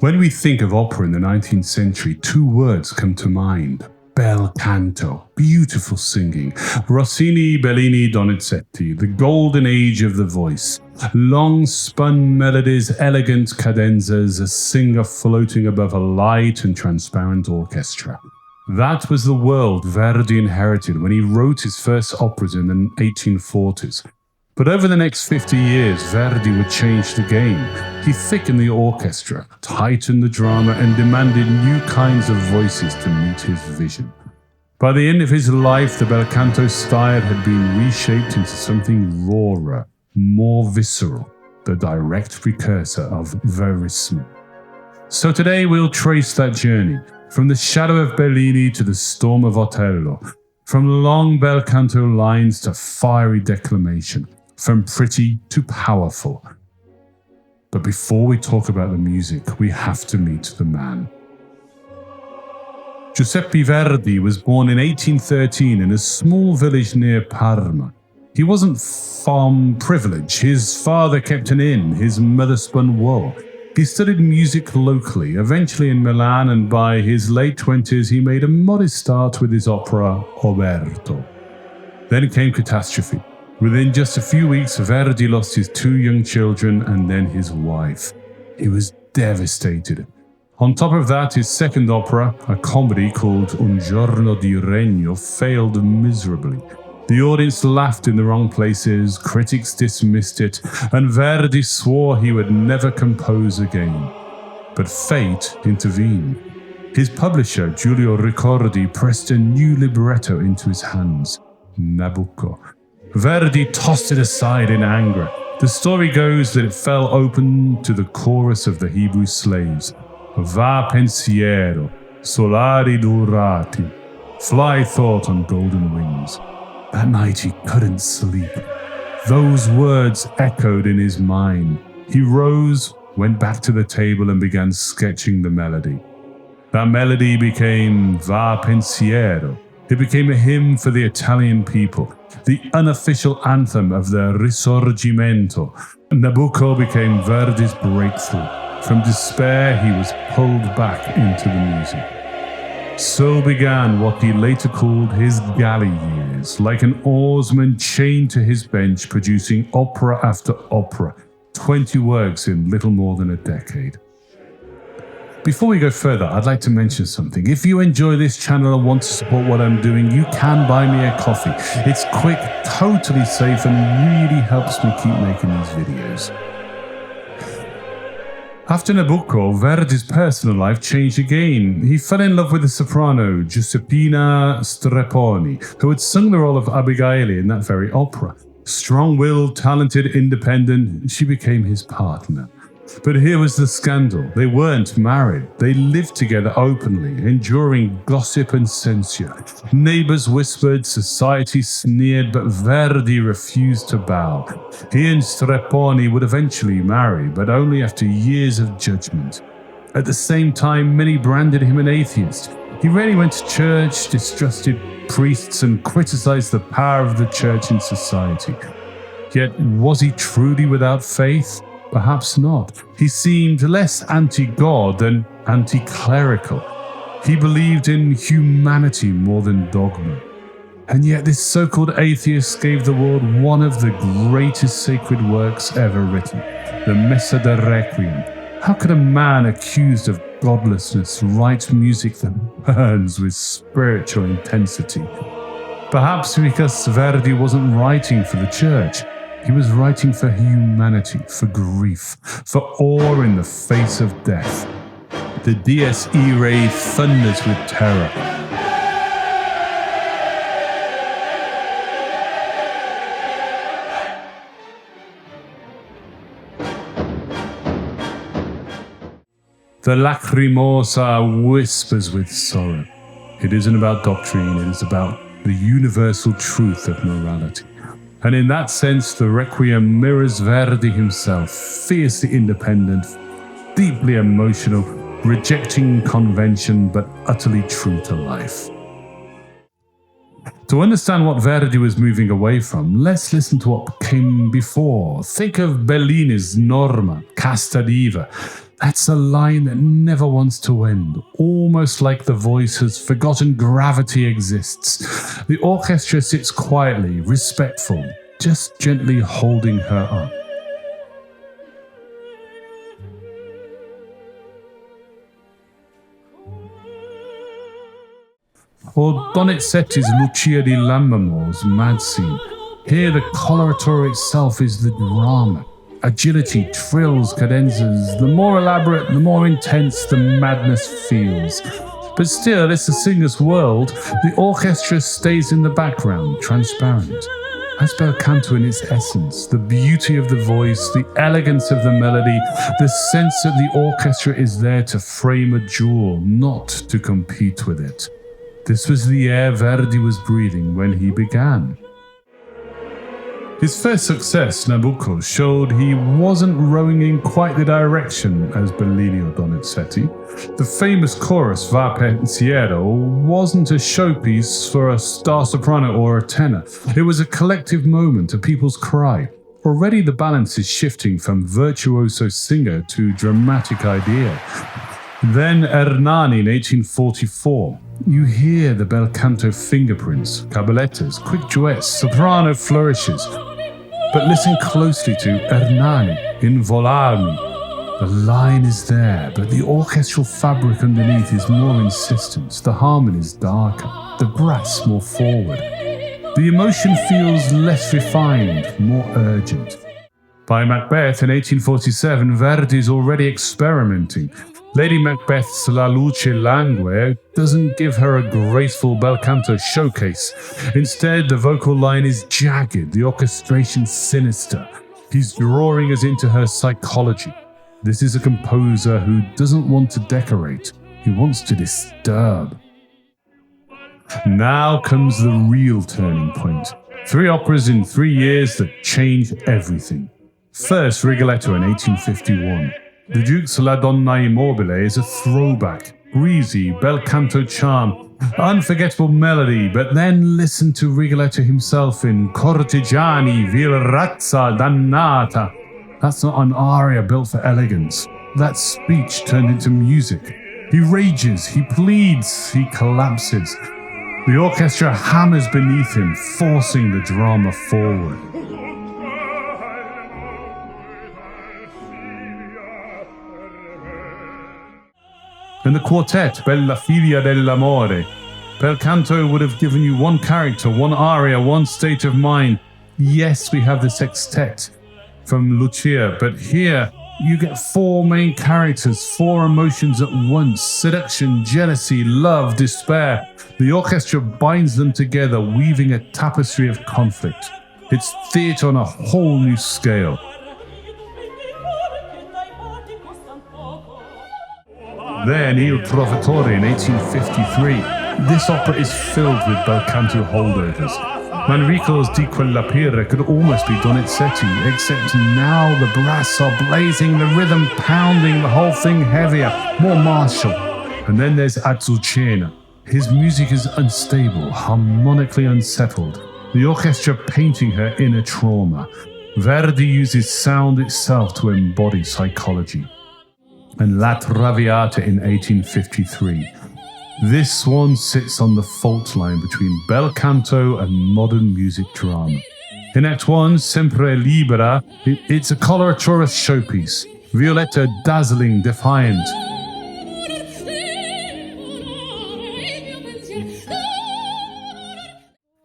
When we think of opera in the 19th century, two words come to mind. Bel Canto, beautiful singing. Rossini, Bellini, Donizetti, the golden age of the voice. Long spun melodies, elegant cadenzas, a singer floating above a light and transparent orchestra. That was the world Verdi inherited when he wrote his first operas in the 1840s. But over the next 50 years, Verdi would change the game. He thickened the orchestra, tightened the drama, and demanded new kinds of voices to meet his vision. By the end of his life, the Bel Canto style had been reshaped into something rawer, more visceral, the direct precursor of verismo. So today we'll trace that journey, from the shadow of Bellini to the storm of Otello, from long Bel Canto lines to fiery declamation, from pretty to powerful. But before we talk about the music, we have to meet the man. Giuseppe Verdi was born in 1813 in a small village near Parma. He wasn't from privilege. His father kept an inn, his mother spun wool. He studied music locally, eventually in Milan, and by his late 20s he made a modest start with his opera Oberto. Then came catastrophe. Within just a few weeks, Verdi lost his two young children and then his wife. He was devastated. On top of that, his second opera, a comedy called Un giorno di regno, failed miserably. The audience laughed in the wrong places, critics dismissed it, and Verdi swore he would never compose again. But fate intervened. His publisher, Giulio Ricordi, pressed a new libretto into his hands, Nabucco. Verdi tossed it aside in anger. The story goes that it fell open to the chorus of the Hebrew slaves. Va pensiero, solari dorati, fly thought on golden wings. That night he couldn't sleep. Those words echoed in his mind. He rose, went back to the table and began sketching the melody. That melody became Va pensiero. It became a hymn for the Italian people, the unofficial anthem of the Risorgimento. Nabucco became Verdi's breakthrough. From despair, he was pulled back into the music. So began what he later called his galley years, like an oarsman chained to his bench, producing opera after opera, 20 works in little more than a decade. Before we go further, I'd like to mention something. If you enjoy this channel and want to support what I'm doing, you can buy me a coffee. It's quick, totally safe, and really helps me keep making these videos. After Nabucco, Verdi's personal life changed again. He fell in love with the soprano, Giuseppina Strepponi, who had sung the role of Abigail in that very opera. Strong-willed, talented, independent, she became his partner. But here was the scandal. They weren't married. They lived together openly, enduring gossip and censure. Neighbors whispered, society sneered, but Verdi refused to bow. He and Strepponi would eventually marry, but only after years of judgment. At the same time, many branded him an atheist. He rarely went to church, distrusted priests, and criticized the power of the church in society. Yet, was he truly without faith? Perhaps not. He seemed less anti-God than anti-clerical. He believed in humanity more than dogma. And yet this so-called atheist gave the world one of the greatest sacred works ever written, the Messa da Requiem. How could a man accused of godlessness write music that burns with spiritual intensity? Perhaps because Verdi wasn't writing for the church. He was writing for humanity, for grief, for awe in the face of death. The Dies Irae thunders with terror. The Lacrimosa whispers with sorrow. It isn't about doctrine, it is about the universal truth of morality. And in that sense, the Requiem mirrors Verdi himself, fiercely independent, deeply emotional, rejecting convention, but utterly true to life. To understand what Verdi was moving away from, let's listen to what came before. Think of Bellini's Norma, Casta Diva. That's a line that never wants to end, almost like the voice has forgotten gravity exists. The orchestra sits quietly, respectful, just gently holding her up. Or Donizetti's Lucia di Lammermoor's mad scene. Here the coloratura itself is the drama. Agility, trills, cadenzas. The more elaborate, the more intense the madness feels. But still, it's a singer's world. The orchestra stays in the background, transparent. As Bel Canto in its essence, the beauty of the voice, the elegance of the melody, the sense that the orchestra is there to frame a jewel, not to compete with it. This was the air Verdi was breathing when he began. His first success, Nabucco, showed he wasn't rowing in quite the direction as Bellini or Donizetti. The famous chorus Va Pensiero wasn't a showpiece for a star soprano or a tenor. It was a collective moment, a people's cry. Already the balance is shifting from virtuoso singer to dramatic idea. Then Ernani in 1844. You hear the Bel Canto fingerprints, caballettas, quick duets, soprano flourishes. But listen closely to Ernani in Volarmi. The line is there, but the orchestral fabric underneath is more insistent. The harmony is darker, the brass more forward. The emotion feels less refined, more urgent. By Macbeth in 1847, Verdi is already experimenting. Lady Macbeth's La Luce Langue doesn't give her a graceful Bel Canto showcase. Instead, the vocal line is jagged, the orchestration sinister. He's drawing us into her psychology. This is a composer who doesn't want to decorate, he wants to disturb. Now comes the real turning point. 3 operas in 3 years that change everything. First, Rigoletto in 1851. The Duke's La Donna Immobile is a throwback, breezy, Bel Canto charm, unforgettable melody, but then listen to Rigoletto himself in Cortigiani, Vil razza dannata. That's not an aria built for elegance. That's speech turned into music. He rages, he pleads, he collapses. The orchestra hammers beneath him, forcing the drama forward. In the quartet, Bella figlia dell'amore, Bel Canto would have given you one character, one aria, one state of mind. Yes, we have the sextet from Lucia, but here you get 4 main characters, 4 emotions at once: seduction, jealousy, love, despair. The orchestra binds them together, weaving a tapestry of conflict. It's theatre on a whole new scale. Then Il Trovatore in 1853. This opera is filled with Bel Canto holdovers. Manrico's Di Quella Pira could almost be Donizetti, except now the brass are blazing, the rhythm pounding, the whole thing heavier, more martial. And then there's Azucena. His music is unstable, harmonically unsettled. The orchestra painting her inner trauma. Verdi uses sound itself to embody psychology. And La Traviata in 1853. This one sits on the fault line between Bel Canto and modern music drama. In Act 1, Sempre Libera, it's a coloratura showpiece. Violetta dazzling, defiant.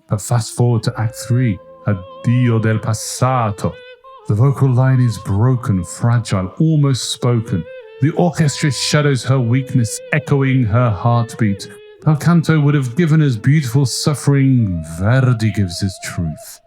But fast forward to Act 3, Addio del passato. The vocal line is broken, fragile, almost spoken. The orchestra shadows her weakness, echoing her heartbeat. Bel Canto would have given us beautiful suffering. Verdi gives us truth.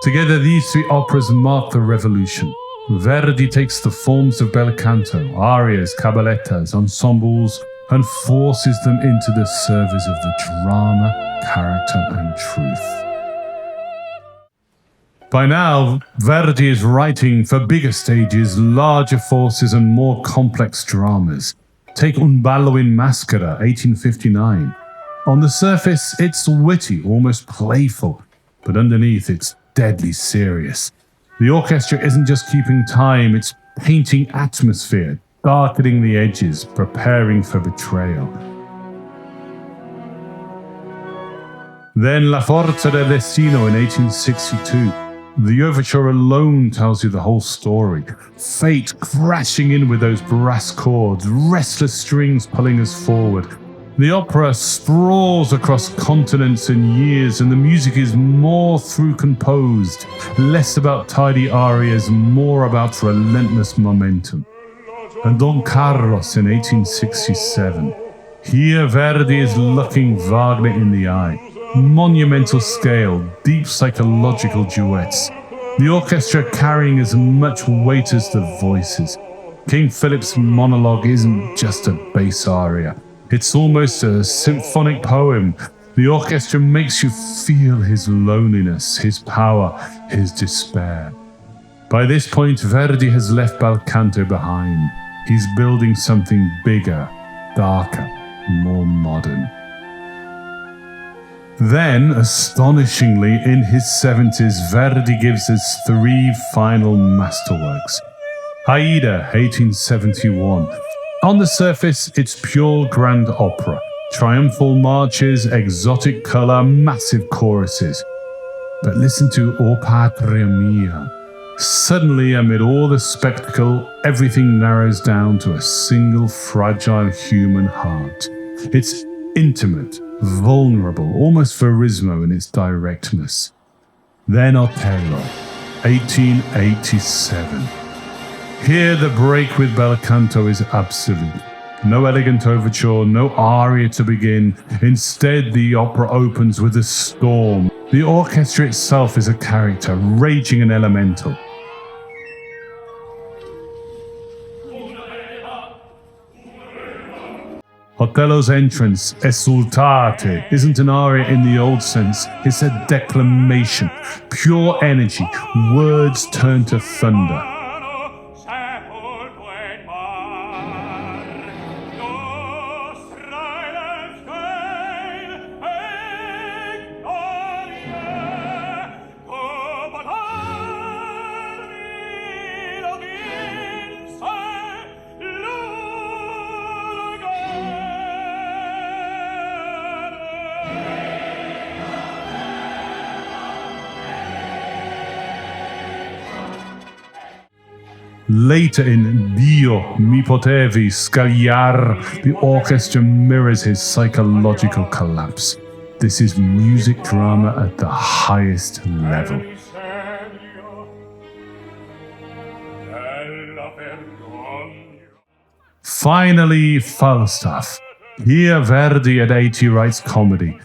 Together, these 3 operas mark the revolution. Verdi takes the forms of Bel Canto, arias, caballettas, ensembles, and forces them into the service of the drama, character, and truth. By now, Verdi is writing for bigger stages, larger forces, and more complex dramas. Take Un ballo in maschera, 1859. On the surface, it's witty, almost playful, but underneath, it's deadly serious. The orchestra isn't just keeping time, it's painting atmosphere, darkening the edges, preparing for betrayal. Then La Forza del Destino in 1862. The overture alone tells you the whole story. Fate crashing in with those brass chords, restless strings pulling us forward. The opera sprawls across continents and years, and the music is more through composed, less about tidy arias, more about relentless momentum. And Don Carlos in 1867. Here Verdi is looking Wagner in the eye. Monumental scale, deep psychological duets. The orchestra carrying as much weight as the voices. King Philip's monologue isn't just a bass aria. It's almost a symphonic poem. The orchestra makes you feel his loneliness, his power, his despair. By this point, Verdi has left Bel Canto behind. He's building something bigger, darker, more modern. Then, astonishingly, in his 70s, Verdi gives us 3 final masterworks. Aida, 1871. On the surface, it's pure grand opera. Triumphal marches, exotic color, massive choruses. But listen to O Patria Mia. Suddenly, amid all the spectacle, everything narrows down to a single fragile human heart. It's intimate, vulnerable, almost verismo in its directness. Then Otello, 1887. Here the break with Bel Canto is absolute. No elegant overture, no aria to begin. Instead, the opera opens with a storm. The orchestra itself is a character, raging and elemental. Otello's entrance, Esultate, isn't an aria in the old sense, it's a declamation, pure energy, words turn to thunder. Later in Dio mi potevi scagliar, the orchestra mirrors his psychological collapse. This is music drama at the highest level. Finally, Falstaff. Here Verdi at 80 writes comedy,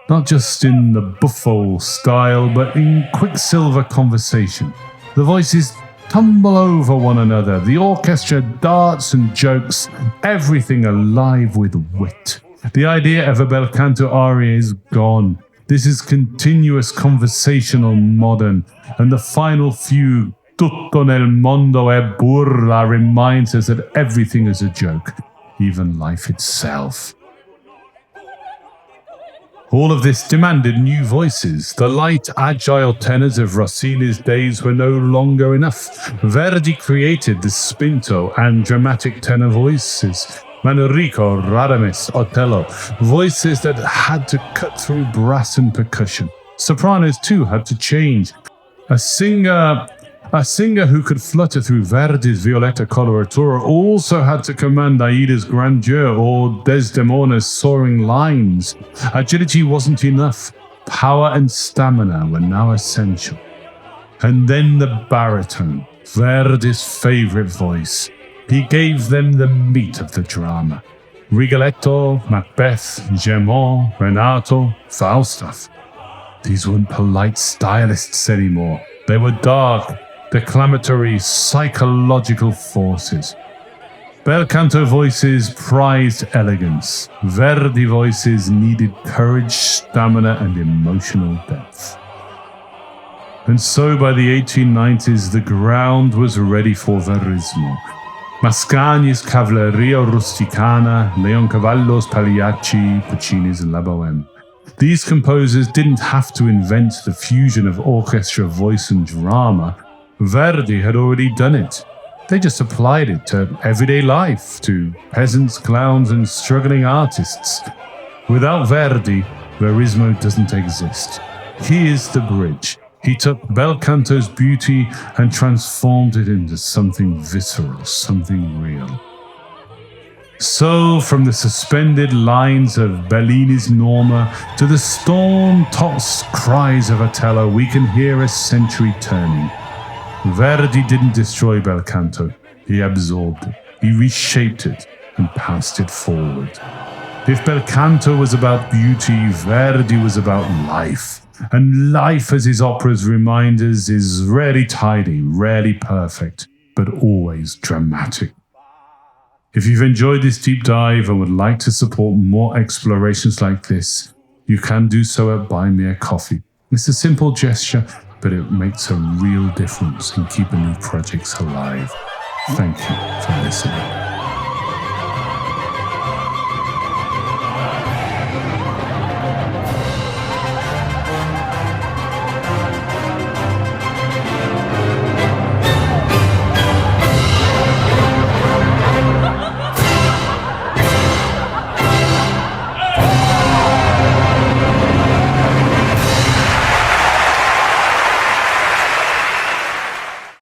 not just in the buffo style, but in quicksilver conversation. The voices tumble over one another, the orchestra darts and jokes, everything alive with wit. The idea of a Bel Canto aria is gone. This is continuous conversational modern, and the final fugue, Tutto nel mondo è burla, reminds us that everything is a joke, even life itself. All of this demanded new voices. The light, agile tenors of Rossini's days were no longer enough. Verdi created the spinto and dramatic tenor voices. Manrico, Radames, Otello, voices that had to cut through brass and percussion. Sopranos too had to change. A singer who could flutter through Verdi's Violetta Coloratura also had to command Aida's grandeur or Desdemona's soaring lines. Agility wasn't enough. Power and stamina were now essential. And then the baritone, Verdi's favorite voice. He gave them the meat of the drama. Rigoletto, Macbeth, Gemot, Renato, Falstaff. These weren't polite stylists anymore. They were dark, declamatory, psychological forces. Bel Canto voices prized elegance. Verdi voices needed courage, stamina, and emotional depth. And so by the 1890s, the ground was ready for verismo. Mascagni's Cavalleria Rusticana, Leoncavallo's Pagliacci, Puccini's La Bohème. These composers didn't have to invent the fusion of orchestra, voice and drama. Verdi had already done it. They just applied it to everyday life, to peasants, clowns and struggling artists. Without Verdi, verismo doesn't exist. He is the bridge. He took Bel Canto's beauty and transformed it into something visceral, something real. So, from the suspended lines of Bellini's Norma to the storm-tossed cries of Otello, we can hear a century turning. Verdi didn't destroy Bel Canto. He absorbed it. He reshaped it and passed it forward. If Bel Canto was about beauty, Verdi was about life. And life, as his operas remind us, is rarely tidy, rarely perfect, but always dramatic. If you've enjoyed this deep dive and would like to support more explorations like this, you can do so at Buy Me a Coffee. It's a simple gesture, but it makes a real difference in keeping these projects alive. Thank you for listening.